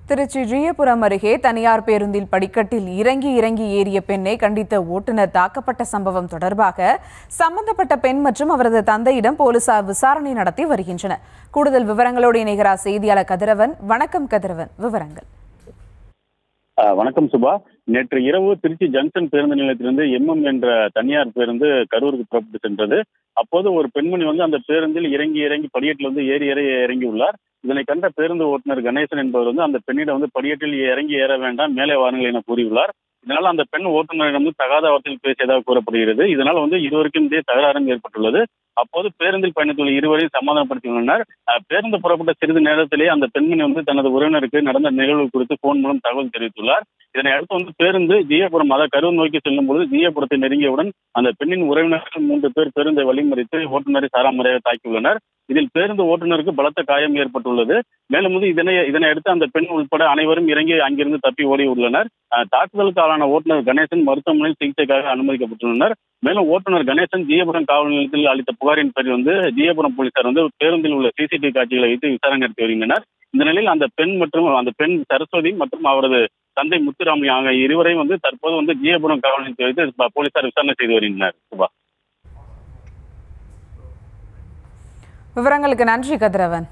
திருச்சி ஜியபுரம் அருகே தனியார் பேருந்தில் படிக்கட்டில் இறங்கி ஏறிய பெண்ணை கண்டித்த ஓட்டுநர் தாக்கப்பட்ட சம்பவம் தொடர்பாக சம்பந்தப்பட்ட பெண் மற்றும் அவரது தந்தையிடம் போலீசார் விசாரணை நடத்தி வருகின்றனர். கூடுதல் விவரங்களோடு இணைகிறார் செய்தியாளர் கதிரவன். வணக்கம் கதிரவன், விவரங்கள். வணக்கம் சுபா. நேற்று இரவு திருச்சி ஜங்ஷன் பேருந்து நிலையத்திலிருந்து MM என்ற தனியார் பேருந்து கரூருக்கு புறப்பட்டு சென்றது. அப்போது ஒரு பெண்மணி அந்த பேருந்தில் இறங்கி படியேட்டில் ஏறி இறங்கி உள்ளார். இதனை கண்ட பேருந்து ஓட்டுநர் கணேசன் என்பவர் அந்த பெண்ணிடம் படியேட்டில் இறங்கி ஏற வேண்டாம், மேலே வாருங்கள் என கூறியுள்ளார். இதனால் அந்த பெண் ஓட்டுநரிடம் தகாத வார்த்தையில் பேசியதாக கூறப்படுகிறது. இதனால் இருவருக்கும் இடையே தகராறும் ஏற்பட்டுள்ளது. அப்போது பேருந்தில் பயணித்துள்ள இருவரையும் சமாதானப்படுத்தியுள்ளனர். பேருந்து புறப்பட்ட சிறிது நேரத்திலேயே அந்த பெண்மணி தனது உறவினருக்கு நடந்த நிகழ்வு குறித்து போன் மூலம் தகவல் தெரிவித்துள்ளார். இதனை அடுத்து பேருந்து ஜியபுரம் கரூர் நோக்கி செல்லும் பொழுது ஜியபுரத்தை நெருங்கியவுடன் அந்த பெண்ணின் உறவினர்கள் 3 பேர் பேருந்தை வழிமறித்து ஓட்டுநரை சாராமுறையாக தாக்கியுள்ளனர். இதில் பேருந்து ஓட்டுநருக்கு பலத்த காயம் ஏற்பட்டுள்ளது. மேலும் இதனை அடுத்து அந்த பெண் உட்பட அனைவரும் இறங்கி அங்கிருந்து தப்பி ஓடி உள்ளனர். தாக்குதலுக்கு ஆளான ஓட்டுநர் கணேசன் மருத்துவமனையில் சிகிச்சைக்காக அனுமதிக்கப்பட்டுள்ளனர். மேலும் ஓட்டுநர் கணேசன் ஜியபுரம் காவல் நிலையத்தில் அளித்த புகாரின் பேரில் ஜியபுரம் போலீசார் பேருந்தில் உள்ள CCTV காட்சிகளை வைத்து விசாரணை நடத்தி வருகின்றனர். இந்த நிலையில் அந்த பெண் சரஸ்வதி மற்றும் அவரது தந்தை முத்துராமி ஆகிய இருவரையும் தற்போது ஜியபுரம் காவல் நிலையத்தில் வைத்து போலீசார் விசாரணை செய்து வருகின்றனர். விவரங்களுக்கு நன்றி கதிரவன்.